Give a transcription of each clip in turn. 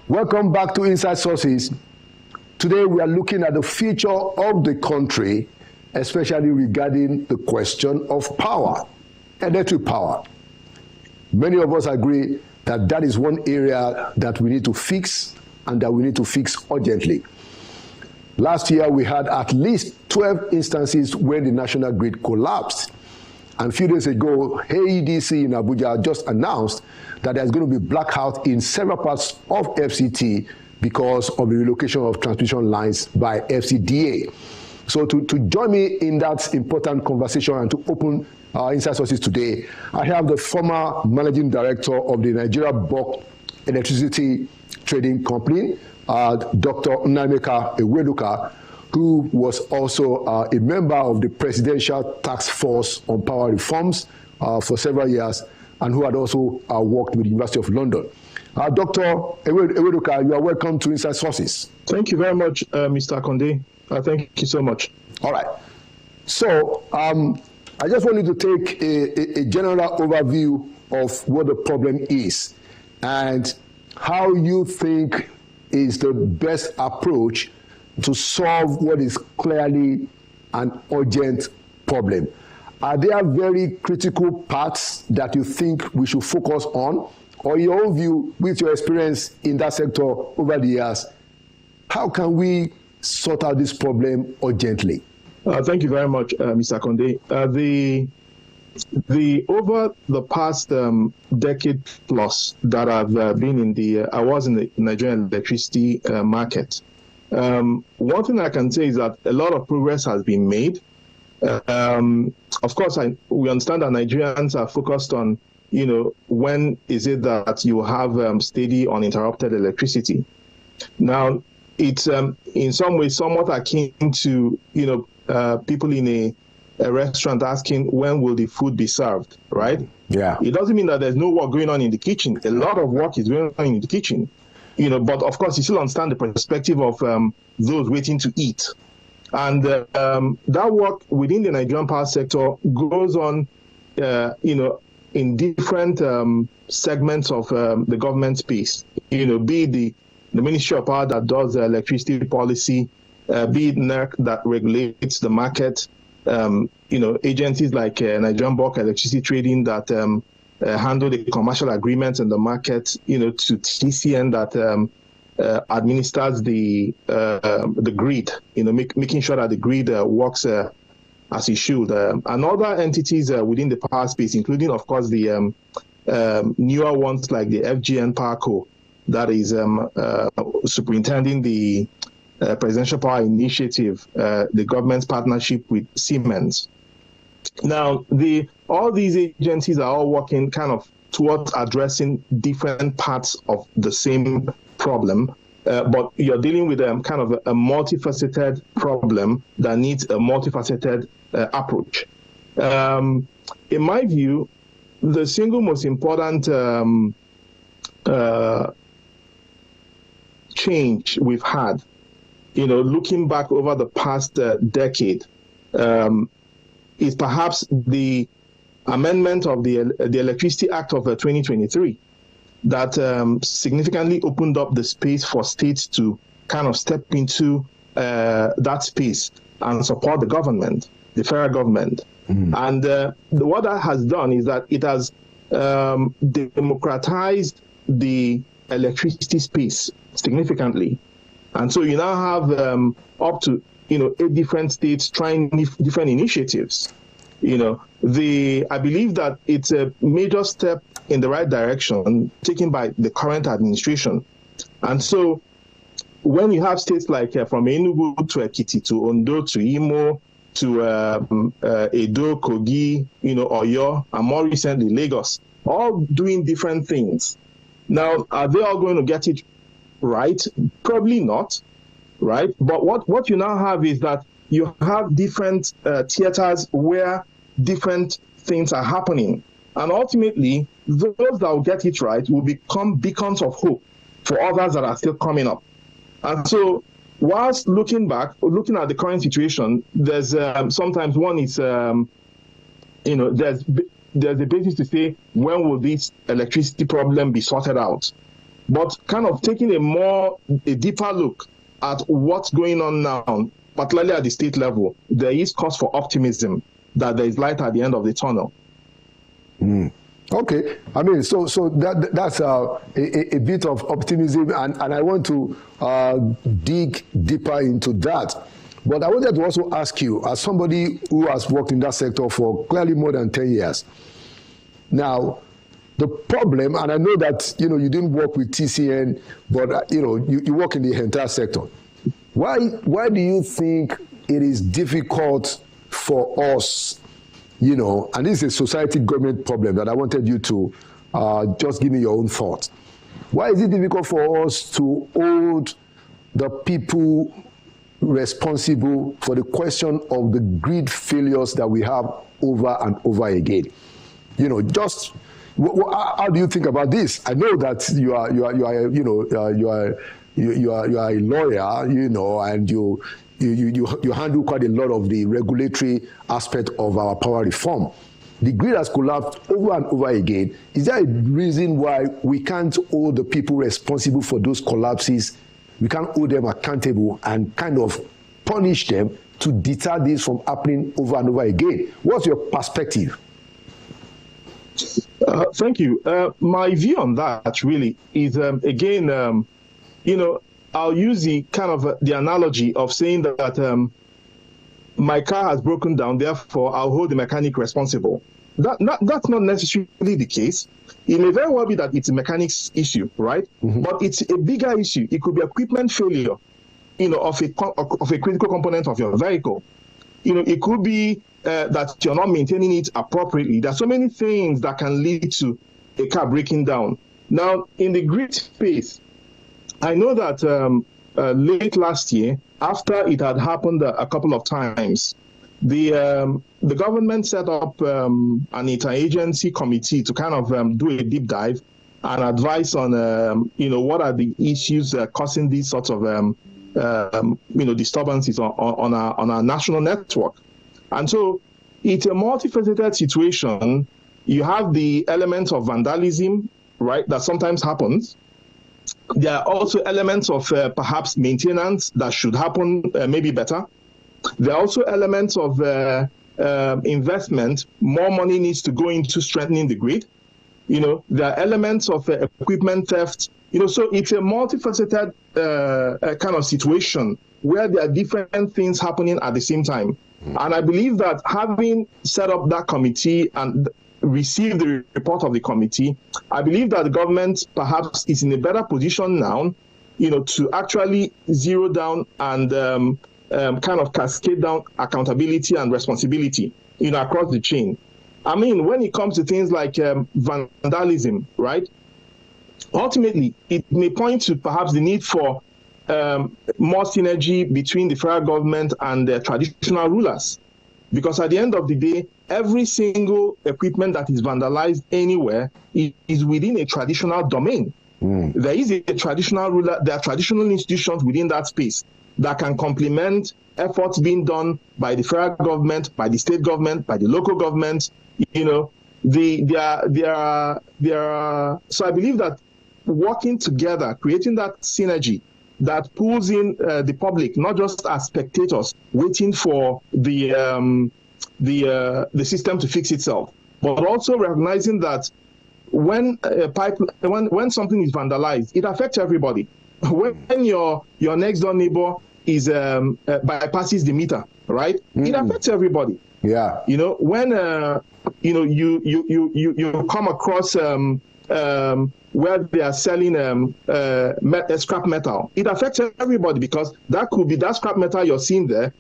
Welcome back to Inside Sources. Today we are looking at the future of the country, especially regarding the question of power, electric power. Many of us agree that that is one area that we need to fix and that we need to fix urgently. Last year we had at least 12 instances when the national grid collapsed. And a few days ago, AEDC in Abuja just announced that there's going to be blackout in several parts of FCT because of the relocation of transmission lines by FCDA. So to join me in that important conversation and to open our Inside Sources today, I have the former managing director of the Nigeria Bulk Electricity Trading Company, Dr. Nnameka Eweduka, who was also a member of the Presidential Task Force on Power Reforms for several years, and who had also worked with the University of London. Dr. Eweduka, you are welcome to Inside Sources. Thank you very much, Mr. Konde. Thank you so much. All right. So I just wanted to take a general overview of what the problem is and how you think is the best approach to solve what is clearly an urgent problem. Are there very critical parts that you think we should focus on? Or in your own view, with your experience in that sector over the years, how can we sort out this problem urgently? Thank you very much, Mr. Konde. Over the past decade plus that I've been in I was in the Nigerian electricity market. One thing I can say is that a lot of progress has been made. Of course, we understand that Nigerians are focused on, when is it that you have steady, uninterrupted electricity? Now, it's in some ways somewhat akin to, people in a restaurant asking when will the food be served, right? Yeah. It doesn't mean that there's no work going on in the kitchen. A lot of work is going on in the kitchen. But of course, you still understand the perspective of those waiting to eat. And that work within the Nigerian power sector goes on, in different segments of the government space. Be it the Ministry of Power that does electricity policy, be it NERC that regulates the market, agencies like Nigerian Bulk Electricity Trading that handle the commercial agreements in the market, to TCN that administers the grid, making sure that the grid works as it should. And other entities within the power space, including, of course, the newer ones like the FGN Power Co. that is superintending the Presidential Power Initiative, the government's partnership with Siemens. Now, all these agencies are all working kind of towards addressing different parts of the same problem, but you're dealing with kind of a multifaceted problem that needs a multifaceted approach. In my view, the single most important change we've had, looking back over the past decade, is perhaps the amendment of the Electricity Act of 2023 that significantly opened up the space for states to kind of step into that space and support the government, the federal government. And what that has done is that it has democratized the electricity space significantly. And so you now have up to 8 different states trying different initiatives. I believe that it's a major step in the right direction taken by the current administration. And so when you have states like from Enugu to Ekiti to Ondo to Imo to Edo, Kogi, Oyo, and more recently Lagos, all doing different things. Now, are they all going to get it right? Probably not. Right? But what you now have is that you have different theaters where different things are happening. And ultimately, those that will get it right will become beacons of hope for others that are still coming up. And so whilst looking at the current situation, there's sometimes one is, there's a basis to say, when will this electricity problem be sorted out? but kind of taking a deeper look at what's going on now, particularly at the state level, there is cause for optimism that there is light at the end of the tunnel. Okay, I mean, so that's a bit of optimism, and I want to dig deeper into that. But I wanted to also ask you, as somebody who has worked in that sector for clearly more than 10 years, now, the problem, and I know that, you didn't work with TCN, but, you work in the entire sector. Why do you think it is difficult for us, and this is a society government problem that I wanted you to just give me your own thoughts. Why is it difficult for us to hold the people responsible for the question of the grid failures that we have over and over again? How do you think about this? I know that you are a lawyer, and you handle quite a lot of the regulatory aspect of our power reform. The grid has collapsed over and over again. Is there a reason why we can't hold the people responsible for those collapses? We can't hold them accountable and kind of punish them to deter this from happening over and over again? What's your perspective? Thank you. My view on that really is, again, I'll use the kind of the analogy of saying that my car has broken down, therefore I'll hold the mechanic responsible. That's not necessarily the case. It may very well be that it's a mechanic's issue, right? Mm-hmm. But it's a bigger issue. It could be equipment failure, of a critical component of your vehicle. It could be that you're not maintaining it appropriately. There's so many things that can lead to a car breaking down. Now, in the grid space, I know that late last year, after it had happened a couple of times, the government set up an interagency committee to kind of do a deep dive and advise on what are the issues causing these sorts of disturbances on our national network. And so it's a multifaceted situation. You have the elements of vandalism, right, that sometimes happens. There are also elements of perhaps maintenance that should happen maybe better. There are also elements of investment. More money needs to go into strengthening the grid. There are elements of equipment theft. So it's a multifaceted kind of situation where there are different things happening at the same time. And I believe that having set up that committee and received the report of the committee, I believe that the government perhaps is in a better position now, to actually zero down and kind of cascade down accountability and responsibility, across the chain. I mean, when it comes to things like vandalism, right? Ultimately, it may point to perhaps the need for more synergy between the federal government and the traditional rulers. Because at the end of the day, every single equipment that is vandalized anywhere is within a traditional domain. There is a traditional ruler, there are traditional institutions within that space that can complement efforts being done by the federal government, by the state government, by the local government. So I believe that working together, creating that synergy that pulls in the public, not just as spectators waiting for the system to fix itself, but also recognizing that when something is vandalized, it affects everybody. When your next door neighbor is bypasses the meter, right? It affects everybody. Yeah. When you come across where they are selling scrap metal, it affects everybody, because that scrap metal you're seeing there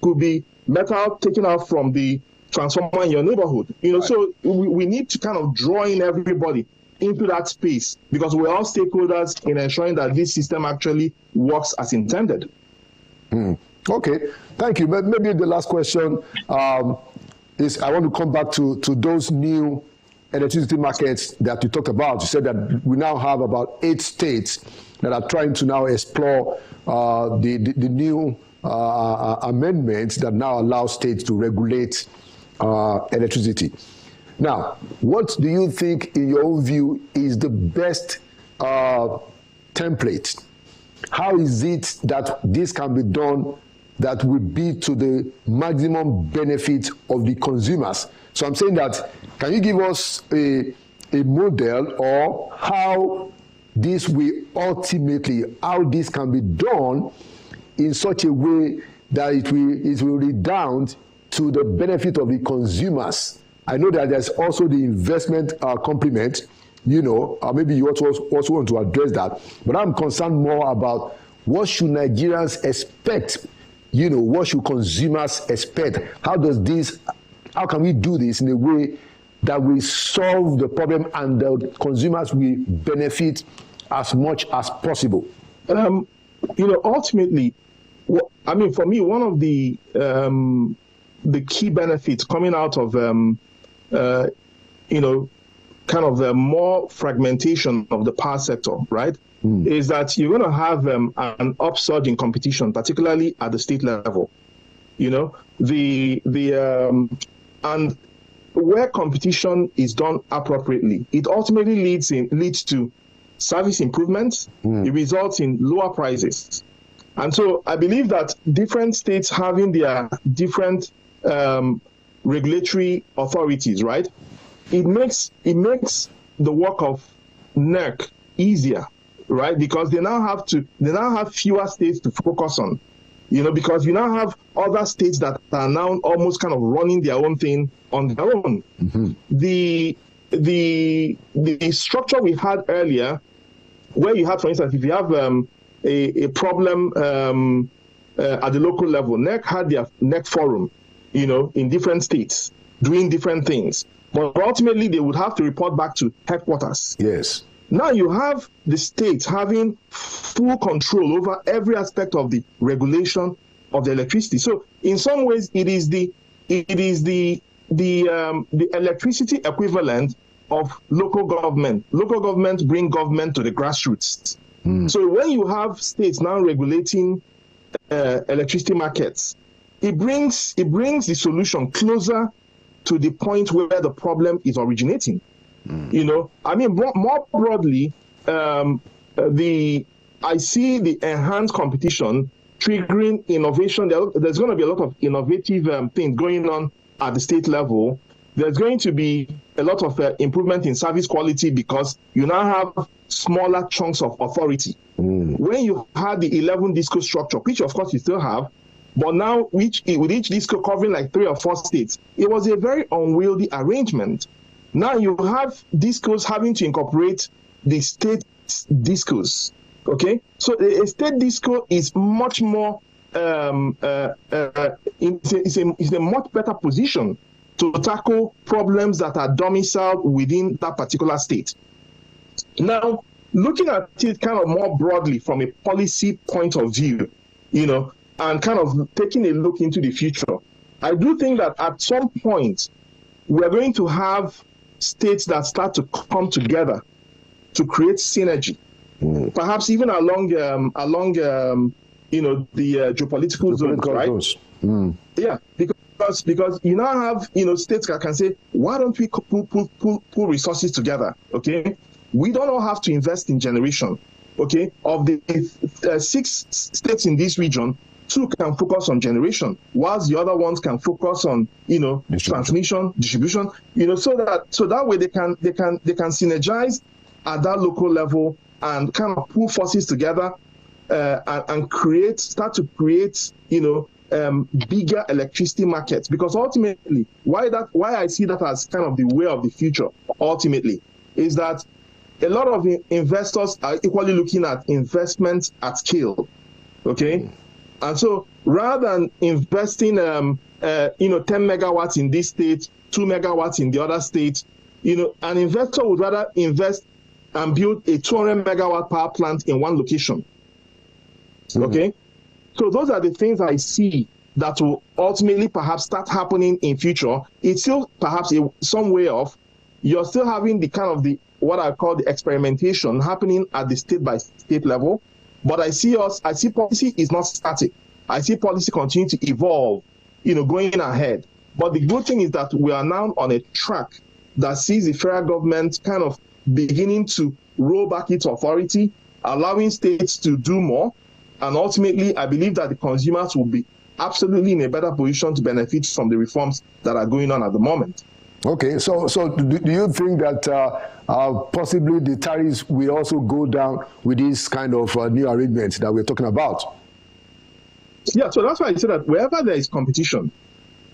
could be metal taken out from the transformer in your neighborhood. Right. So we need to kind of draw in everybody into that space, because we're all stakeholders in ensuring that this system actually works as intended. Okay, thank you. Maybe the last question is, I want to come back to those new electricity markets that you talked about. You said that we now have about 8 states that are trying to now explore the new amendments that now allow states to regulate electricity. Now, what do you think, in your own view, is the best template. How is it that this can be done that will be to the maximum benefit of the consumers? So I'm saying that, can you give us a model or how this will ultimately, how this can be done in such a way that it will redound to the benefit of the consumers? I know that there's also the investment complement, maybe you also want to address that, but I'm concerned more about what should Nigerians expect, what should consumers expect? How can we do this in a way that will solve the problem and the consumers will benefit as much as possible? Ultimately, for me, one of the key benefits coming out of, kind of the more fragmentation of the power sector, right, is that you're going to have an upsurge in competition, particularly at the state level. And where competition is done appropriately, it ultimately leads to service improvements. It results in lower prices. And so I believe that different states having their different regulatory authorities, right, it makes the work of NERC easier, right? Because they now have fewer states to focus on, because you now have other states that are now almost kind of running their own thing on their own. The structure we had earlier, where you had, for instance, if you have a problem at the local level, NERC had their NERC forum, in different states doing different things. But ultimately, they would have to report back to headquarters. Yes. Now you have the states having full control over every aspect of the regulation of the electricity. So in some ways, it is the electricity equivalent of local government. Local governments bring government to the grassroots. So when you have states now regulating electricity markets, it brings the solution closer to the point where the problem is originating. More broadly, I see the enhanced competition triggering innovation. There's going to be a lot of innovative things going on at the state level. There's going to be a lot of improvement in service quality because you now have smaller chunks of authority. When you had the 11 disco structure, which of course you still have, but now with each disco covering like 3 or 4 states, it was a very unwieldy arrangement. Now you have discos having to incorporate the state discos. Okay, so a state disco is much more it's a much better position to tackle problems that are domiciled within that particular state. Now, looking at it kind of more broadly from a policy point of view, and kind of taking a look into the future, I do think that at some point we're going to have states that start to come together to create synergy, perhaps even along the geopolitical zones, right? Yeah, because you now have states that can say, why don't we pull resources together? Okay, we don't all have to invest in generation. Okay, of the 6 states in this region, 2 can focus on generation, whilst the other ones can focus on transmission, distribution. So that way they can synergize at that local level and kind of pull forces together and start to create bigger electricity markets. Because ultimately, why I see that as kind of the way of the future ultimately is that a lot of investors are equally looking at investments at scale. Okay. And so rather than investing 10 megawatts in this state, 2 megawatts in the other state, an investor would rather invest and build a 200 megawatt power plant in one location. Okay? So those are the things I see that will ultimately perhaps start happening in future. It's still perhaps some way off. You're still having the kind of what I call the experimentation happening at the state by state level. But I see policy is not static. I see policy continue to evolve, going ahead. But the good thing is that we are now on a track that sees the federal government kind of beginning to roll back its authority allowing states to do more. And ultimately, I believe that the consumers will be absolutely in a better position to benefit from the reforms that are going on at the moment. Okay, so do you think that possibly the tariffs will also go down with this kind of new arrangement that we're talking about? Yeah, so that's why I said that wherever there is competition,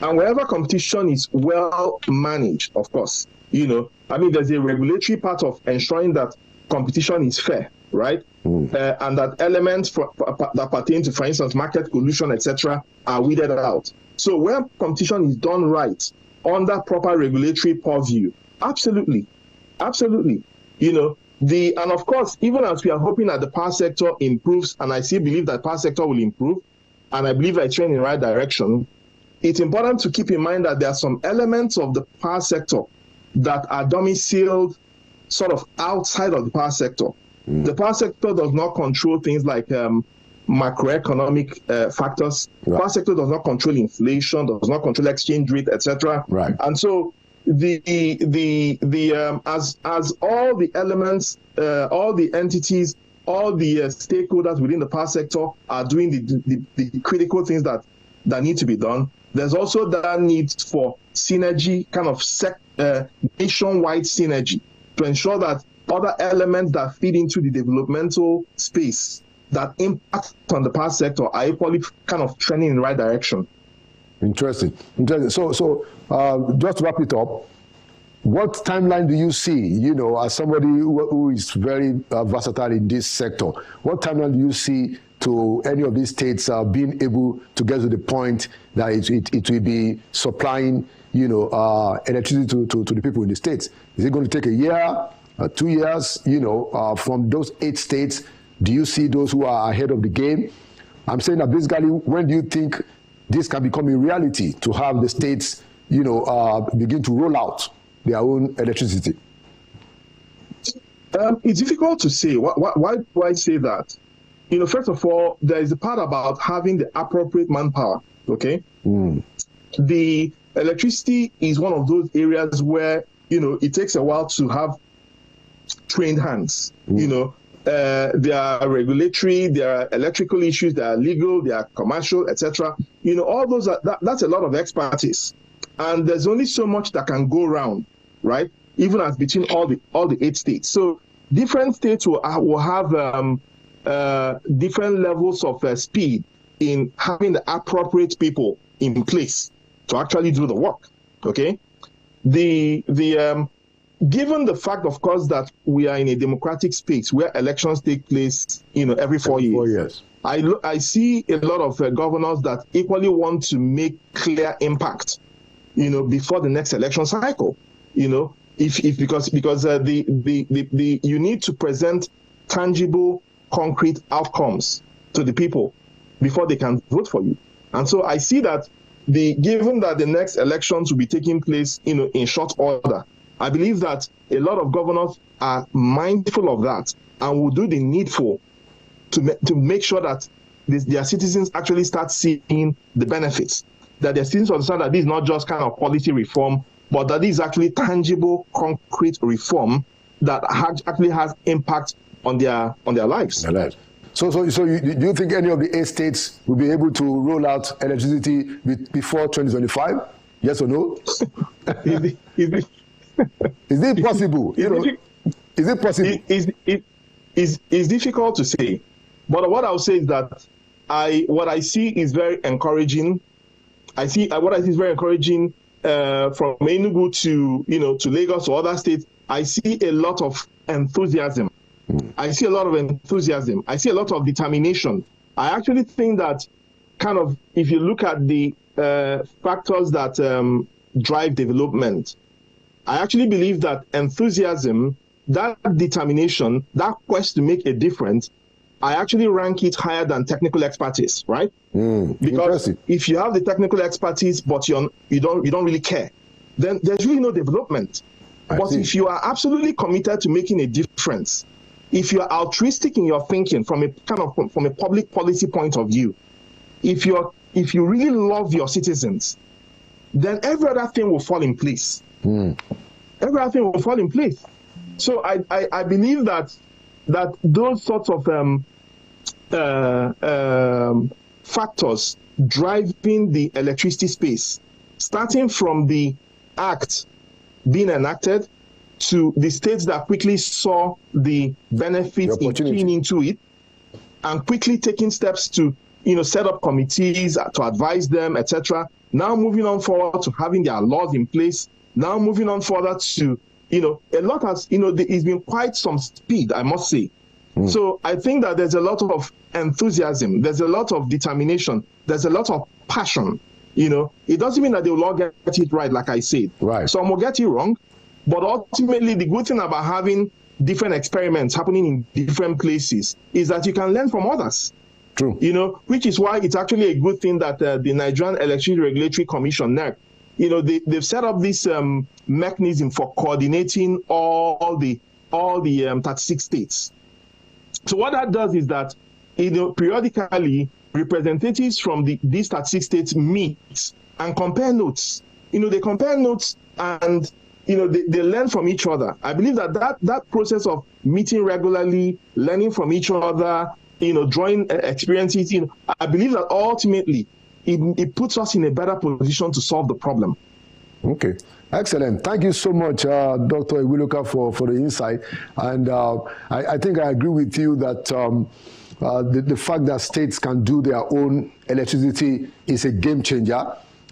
and wherever competition is well managed, of course, there's a regulatory part of ensuring that competition is fair, right? And that elements that pertain to, for instance, market collusion, etc., are weeded out. So where competition is done right, under proper regulatory purview, absolutely. And of course, even as we are hoping that the power sector improves, and I still believe that power sector will improve, and I believe it's trending in the right direction, it's important to keep in mind that there are some elements of the power sector that are domiciled sort of outside of the power sector. The power sector does not control things like macroeconomic factors. The power sector does not control inflation, does not control exchange rate, etc. Right. And so as all the elements, all the entities, all the stakeholders within the power sector are doing the critical things that need to be done, there's also that need for synergy, kind of nationwide synergy, to ensure that other elements that feed into the developmental space that impact on the power sector are equally kind of trending in the right direction. Interesting. So just to wrap it up, what timeline do you see, as somebody who is very versatile in this sector, what timeline do you see to any of these states being able to get to the point that it will be supplying, electricity to the people in the states? Is it going to take a year, 2 years, from those 8 states? Do you see those who are ahead of the game? I'm saying that basically, when do you think this can become a reality to have the states, begin to roll out their own electricity? It's difficult to say. Why do I say that? First of all, there is a part about having the appropriate manpower, okay? The electricity is one of those areas where, it takes a while to have trained hands. There are regulatory, there are electrical issues, there are legal, there are commercial, etc. All those that's a lot of expertise, and there's only so much that can go around, right? Even as between all the 8 states. So different states will have different levels of speed in having the appropriate people in place to actually do the work. Okay, given the fact, of course, that we are in a democratic space where elections take place, every 4 years. 4 years. I see a lot of governors that equally want to make clear impact, before the next election cycle. Because you need to present tangible, concrete outcomes to the people before they can vote for you. And so I see that given that the next elections will be taking place, in short order, I believe that a lot of governors are mindful of that and will do the needful to make sure that their citizens actually start seeing the benefits, that their citizens understand that this is not just kind of policy reform, but that this is actually tangible, concrete reform that actually has impact on their lives. So do you think any of the 8 states will be able to roll out electricity before 2025? Yes or no? Is it possible? Is it possible? It's difficult to say, but what I'll say is that what I see is very encouraging. What I see is very encouraging from Enugu to Lagos or other states. I see a lot of enthusiasm. I see a lot of enthusiasm. I see a lot of determination. I actually think that if you look at the factors that drive development, I actually believe that enthusiasm, that determination, that quest to make a difference, I actually rank it higher than technical expertise, right? Because if you have the technical expertise, but you don't really care, then there's really no development. But if you are absolutely committed to making a difference, if you are altruistic in your thinking from a public policy point of view, if you really love your citizens, then every other thing will fall in place. Every other thing will fall in place. So I believe that that those sorts of factors driving the electricity space, starting from the act being enacted to the states that quickly saw the benefits in keying into it and quickly taking steps to, set up committees to advise them, etc. Now moving on forward to having their laws in place. Now moving on further to, a lot has, it's been quite some speed, I must say. So I think that there's a lot of enthusiasm, there's a lot of determination, there's a lot of passion. It doesn't mean that they will all get it right, like I said. Right. Some will get it wrong, but ultimately the good thing about having different experiments happening in different places is that you can learn from others. True. Which is why it's actually a good thing that the Nigerian Electricity Regulatory Commission, NERC, they've set up this mechanism for coordinating all the 36 states. So what that does is that, periodically representatives from these 36 states meet and compare notes. They compare notes and they learn from each other. I believe that process of meeting regularly, learning from each other, drawing experiences, I believe that ultimately it puts us in a better position to solve the problem. Okay, excellent. Thank you so much, Dr. Iwiluka, for the insight. And I think I agree with you that the fact that states can do their own electricity is a game changer.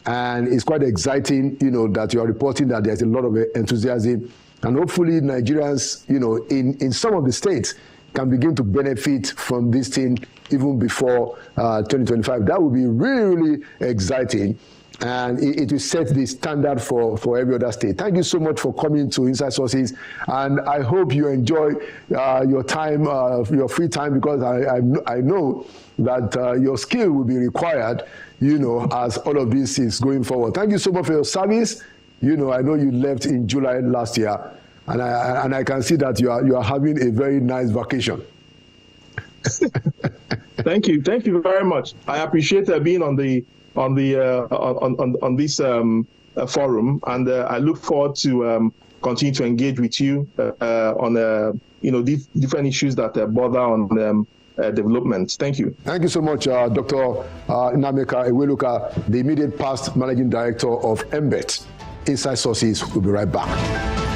And it's quite exciting, that you are reporting that there's a lot of enthusiasm. And hopefully Nigerians, in some of the states can begin to benefit from this thing even before 2025. That would be really, really exciting. And it will set the standard for every other state. Thank you so much for coming to Inside Sources. And I hope you enjoy your time, your free time, because I know that your skill will be required, as all of this is going forward. Thank you so much for your service. I know you left in July last year, and I can see that you are having a very nice vacation. Thank you very much. I appreciate being on this forum, and I look forward to continue to engage with you on these different issues that bother on development. Thank you. Thank you so much, Dr. Nnameka Iwiluka, the immediate past managing director of MBET. Inside Sources will be right back.